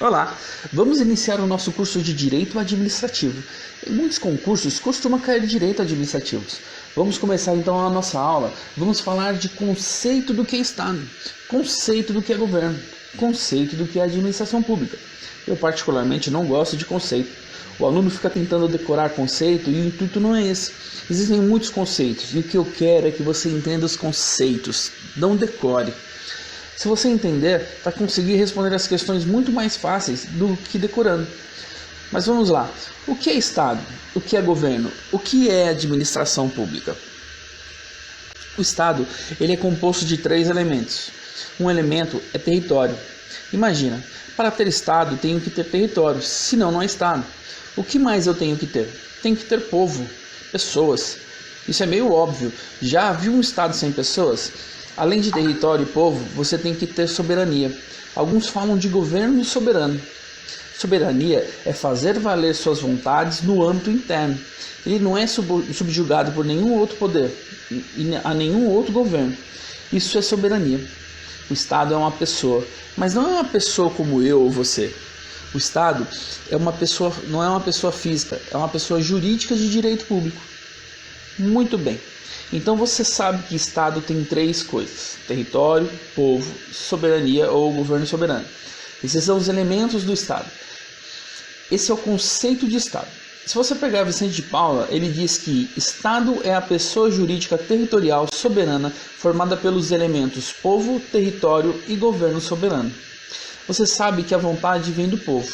Olá, vamos iniciar o nosso curso de Direito Administrativo. Em muitos concursos costuma cair Direito Administrativos. Vamos começar então a nossa aula. Vamos falar de conceito do que é Estado, conceito do que é governo, conceito do que é administração pública. Eu particularmente não gosto de conceito. O aluno fica tentando decorar conceito e o intuito não é esse. Existem muitos conceitos e o que eu quero é que você entenda os conceitos, não decore. Se você entender, vai conseguir responder as questões muito mais fáceis do que decorando. Mas vamos lá. O que é Estado? O que é governo? O que é administração pública? O Estado ele é composto de 3 elementos. Um elemento é território. Imagina, para ter Estado tenho que ter território, senão não é Estado. O que mais eu tenho que ter? Tenho que ter povo, pessoas. Isso é meio óbvio. Já viu um Estado sem pessoas? Além de território e povo, você tem que ter soberania. Alguns falam de governo soberano. Soberania é fazer valer suas vontades no âmbito interno. Ele não é subjugado por nenhum outro poder e a nenhum outro governo. Isso é soberania. O Estado é uma pessoa, mas não é uma pessoa como eu ou você. O Estado é uma pessoa, não é uma pessoa física, é uma pessoa jurídica de direito público. Muito bem. Então você sabe que Estado tem 3 coisas: território, povo, soberania ou governo soberano. Esses são os elementos do Estado. Esse é o conceito de Estado. Se você pegar Vicente de Paula, ele diz que Estado é a pessoa jurídica territorial soberana formada pelos elementos povo, território e governo soberano. Você sabe que a vontade vem do povo.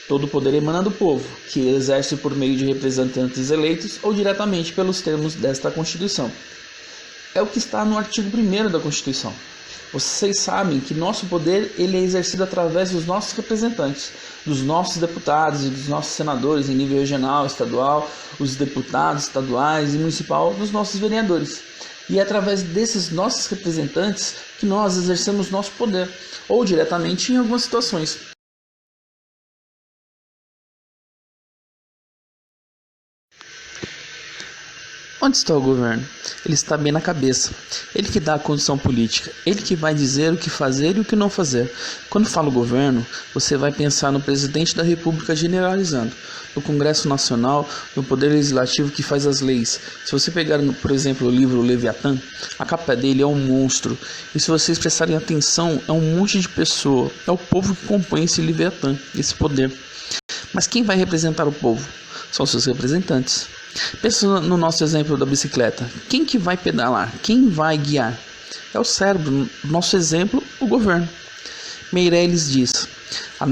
Todo o poder emana do povo, que exerce por meio de representantes eleitos ou diretamente pelos termos desta Constituição. É o que está no artigo 1º da Constituição. Vocês sabem que nosso poder ele é exercido através dos nossos representantes, dos nossos deputados e dos nossos senadores em nível regional, estadual, os deputados estaduais e municipal, dos nossos vereadores. E é através desses nossos representantes que nós exercemos nosso poder, ou diretamente em algumas situações. Onde está o governo? Ele está bem na cabeça. Ele que dá a condição política. Ele que vai dizer o que fazer e o que não fazer. Quando falo governo, você vai pensar no presidente da República generalizando, no Congresso Nacional, no Poder Legislativo que faz as leis. Se você pegar, por exemplo, o livro Leviatã, a capa dele é um monstro. E se vocês prestarem atenção, é um monte de pessoa. É o povo que compõe esse Leviatã, esse poder. Mas quem vai representar o povo? São seus representantes. Pensa no nosso exemplo da bicicleta. Quem que vai pedalar? Quem vai guiar? É o cérebro. No nosso exemplo, o governo. Meirelles diz: a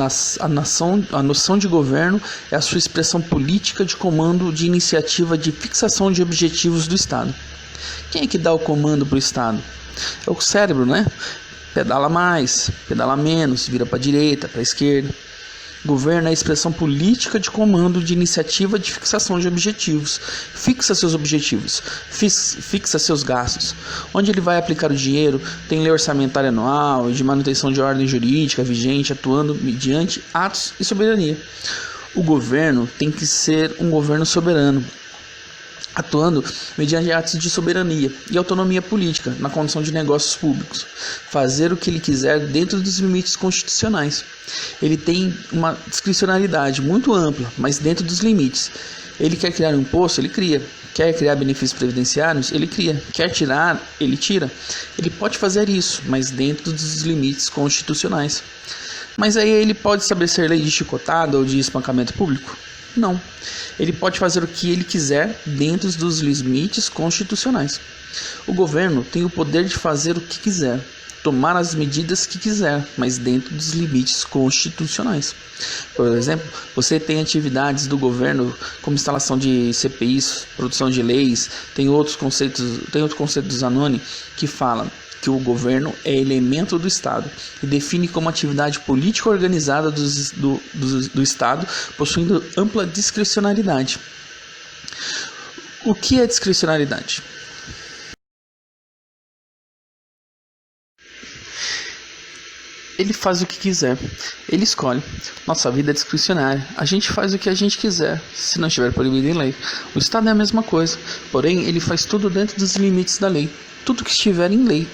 noção de governo é a sua expressão política de comando, de iniciativa, de fixação de objetivos do Estado. Quem é que dá o comando para o Estado? É o cérebro, né? Pedala mais, pedala menos, vira para a direita, para a esquerda. Governo é a expressão política de comando, de iniciativa, de fixação de objetivos. Fixa seus objetivos, fixa seus gastos. Onde ele vai aplicar o dinheiro, tem lei orçamentária anual e de manutenção de ordem jurídica vigente, atuando mediante atos e soberania. O governo tem que ser um governo soberano, atuando mediante atos de soberania e autonomia política na condução de negócios públicos, fazer o que ele quiser dentro dos limites constitucionais. Ele tem uma discricionalidade muito ampla, mas dentro dos limites. Ele quer criar um imposto, ele cria. Quer criar benefícios previdenciários, ele cria. Quer tirar, ele tira. Ele pode fazer isso, mas dentro dos limites constitucionais. Mas aí ele pode estabelecer lei de chicotada ou de espancamento público? Não. Ele pode fazer o que ele quiser dentro dos limites constitucionais. O governo tem o poder de fazer o que quiser, tomar as medidas que quiser, mas dentro dos limites constitucionais. Por exemplo, você tem atividades do governo como instalação de CPIs, produção de leis, tem outro conceito do Zanoni que fala que o governo é elemento do Estado e define como atividade política organizada do Estado, possuindo ampla discricionalidade. O que é discricionalidade? Ele faz o que quiser, ele escolhe. Nossa vida é discricionária, a gente faz o que a gente quiser, se não estiver proibido em lei. O Estado é a mesma coisa, porém ele faz tudo dentro dos limites da lei, tudo que estiver em lei.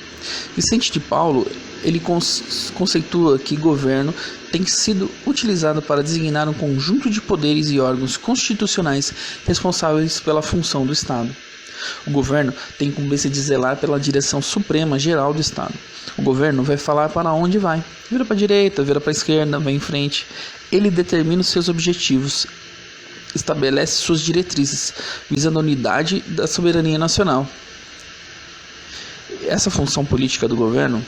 Vicente de Paulo, ele conceitua que governo tem sido utilizado para designar um conjunto de poderes e órgãos constitucionais responsáveis pela função do Estado. O governo tem incumbência de zelar pela direção suprema geral do Estado. O governo vai falar para onde vai. Vira para a direita, vira para a esquerda, vai em frente. Ele determina os seus objetivos, estabelece suas diretrizes, visando a unidade da soberania nacional. Essa função política do governo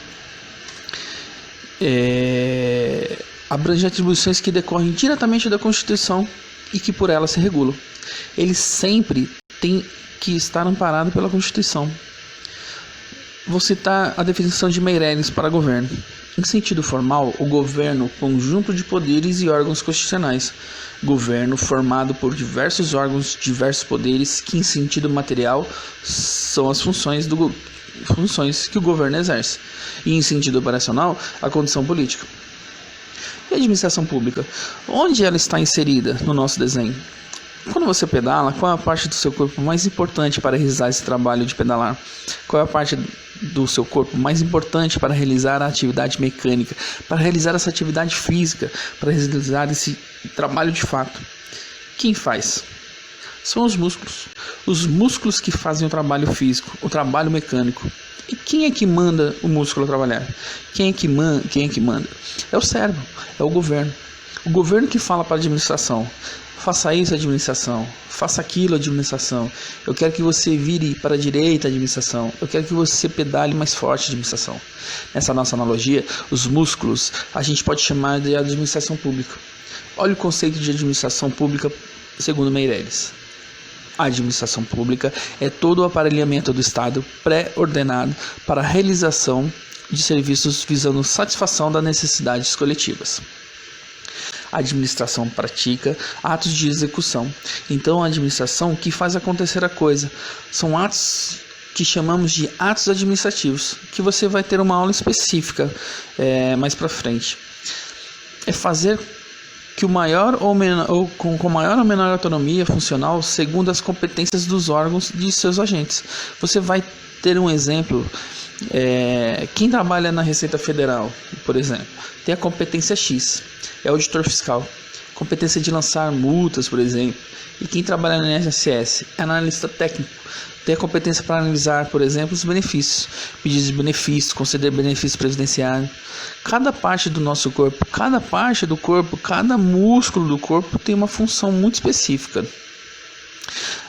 abrange atribuições que decorrem diretamente da Constituição e que por ela se regulam. Ele sempre tem que estar amparado pela Constituição. Vou citar a definição de Meirelles para governo. Em sentido formal, o governo, conjunto de poderes e órgãos constitucionais. Governo formado por diversos órgãos, diversos poderes, que em sentido material são as funções que o governo exerce. E em sentido operacional, a condição política. E a administração pública? Onde ela está inserida no nosso desenho? Quando você pedala, qual é a parte do seu corpo mais importante para realizar esse trabalho de pedalar? Qual é a parte do seu corpo mais importante para realizar a atividade mecânica, para realizar essa atividade física, para realizar esse trabalho de fato? Quem faz? São os músculos. Os músculos que fazem o trabalho físico, o trabalho mecânico. E quem é que manda o músculo a trabalhar? Quem é que manda? É o cérebro, é o governo. O governo que fala para a administração: faça isso, administração. Faça aquilo, administração. Eu quero que você vire para a direita, administração. Eu quero que você pedale mais forte, administração. Nessa nossa analogia, os músculos a gente pode chamar de administração pública. Olha o conceito de administração pública segundo Meirelles. A administração pública é todo o aparelhamento do Estado pré-ordenado para a realização de serviços visando satisfação das necessidades coletivas. A administração pratica atos de execução. Então, a administração que faz acontecer a coisa. São atos que chamamos de atos administrativos, que você vai ter uma aula específica mais para frente. É fazer que com maior ou menor autonomia funcional, segundo as competências dos órgãos de seus agentes. Você vai ter um exemplo. Quem trabalha na Receita Federal, por exemplo, tem a competência X, é auditor fiscal, competência de lançar multas, por exemplo. E quem trabalha no INSS é analista técnico, tem a competência para analisar, por exemplo, os benefícios, pedidos de benefícios, conceder benefício previdenciário. Cada parte do nosso corpo, cada parte do corpo, cada músculo do corpo tem uma função muito específica.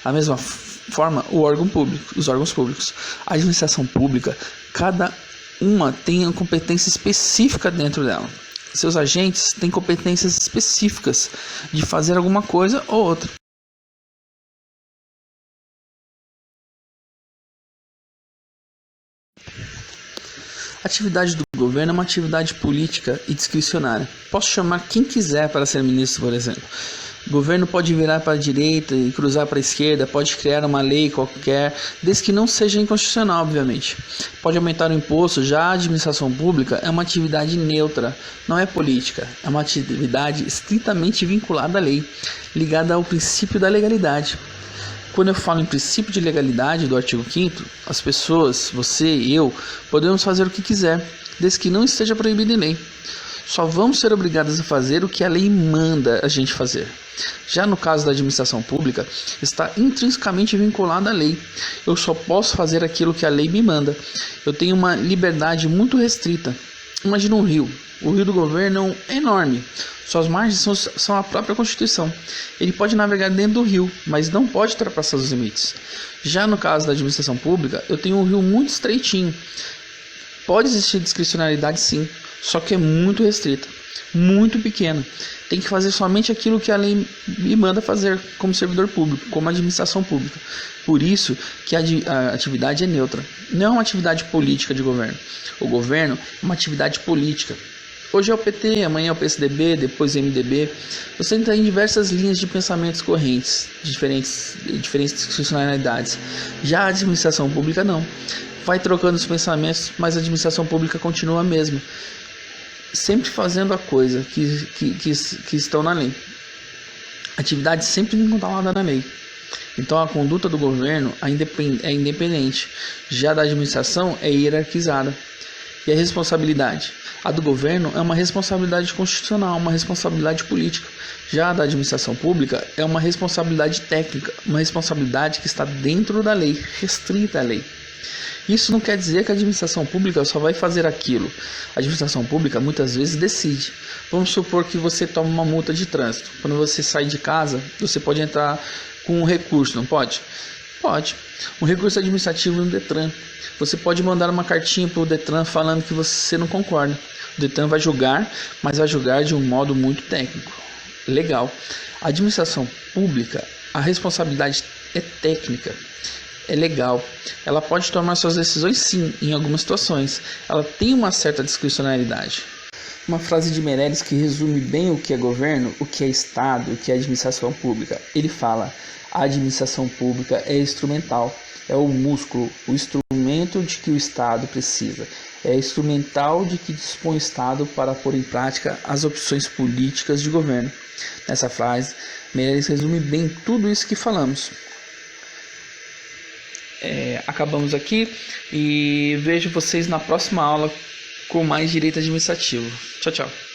A mesma forma, os órgãos públicos. A administração pública, cada uma tem uma competência específica dentro dela. Seus agentes têm competências específicas de fazer alguma coisa ou outra. A atividade do governo é uma atividade política e discricionária. Posso chamar quem quiser para ser ministro, por exemplo. O governo pode virar para a direita e cruzar para a esquerda, pode criar uma lei qualquer, desde que não seja inconstitucional, obviamente. Pode aumentar o imposto. Já a administração pública é uma atividade neutra, não é política. É uma atividade estritamente vinculada à lei, ligada ao princípio da legalidade. Quando eu falo em princípio de legalidade do artigo 5º, as pessoas, você e eu, podemos fazer o que quiser, desde que não esteja proibido em lei. Só vamos ser obrigados a fazer o que a lei manda a gente fazer. Já no caso da administração pública, está intrinsecamente vinculada à lei. Eu só posso fazer aquilo que a lei me manda. Eu tenho uma liberdade muito restrita. Imagina um rio. O rio do governo é enorme. Suas margens são a própria Constituição. Ele pode navegar dentro do rio, mas não pode ultrapassar os limites. Já no caso da administração pública, eu tenho um rio muito estreitinho. Pode existir discricionalidade, sim, só que é muito restrita, muito pequena. Tem que fazer somente aquilo que a lei me manda fazer como servidor público, como administração pública. Por isso que a atividade é neutra. Não é uma atividade política de governo. O governo é uma atividade política. Hoje é o PT, amanhã é o PSDB, depois o MDB. Você tem diversas linhas de pensamentos correntes, diferentes discricionalidades. Já a administração pública não. Vai trocando os pensamentos, mas a administração pública continua a mesma. Sempre fazendo a coisa que estão na lei. Atividade sempre vinculada na lei. Então a conduta do governo é independente, já da administração é hierarquizada. E a responsabilidade? A do governo é uma responsabilidade constitucional, uma responsabilidade política. Já a da administração pública é uma responsabilidade técnica, uma responsabilidade que está dentro da lei, restrita à lei. Isso não quer dizer que a administração pública só vai fazer aquilo. A administração pública muitas vezes decide. Vamos supor que você toma uma multa de trânsito. Quando você sai de casa, você pode entrar com um recurso, não pode? Pode. Um recurso administrativo no Detran. Você pode mandar uma cartinha para o Detran falando que você não concorda. O Detran vai julgar, mas vai julgar de um modo muito técnico. Legal. A administração pública, a responsabilidade é técnica. É legal. Ela pode tomar suas decisões sim, em algumas situações. Ela tem uma certa discricionalidade. Uma frase de Meirelles que resume bem o que é governo, o que é Estado, o que é administração pública. Ele fala: a administração pública é instrumental, é o músculo, o instrumento de que o Estado precisa. É instrumental de que dispõe o Estado para pôr em prática as opções políticas de governo. Nessa frase, Meirelles resume bem tudo isso que falamos. Acabamos aqui e vejo vocês na próxima aula com mais direito administrativo. Tchau, tchau.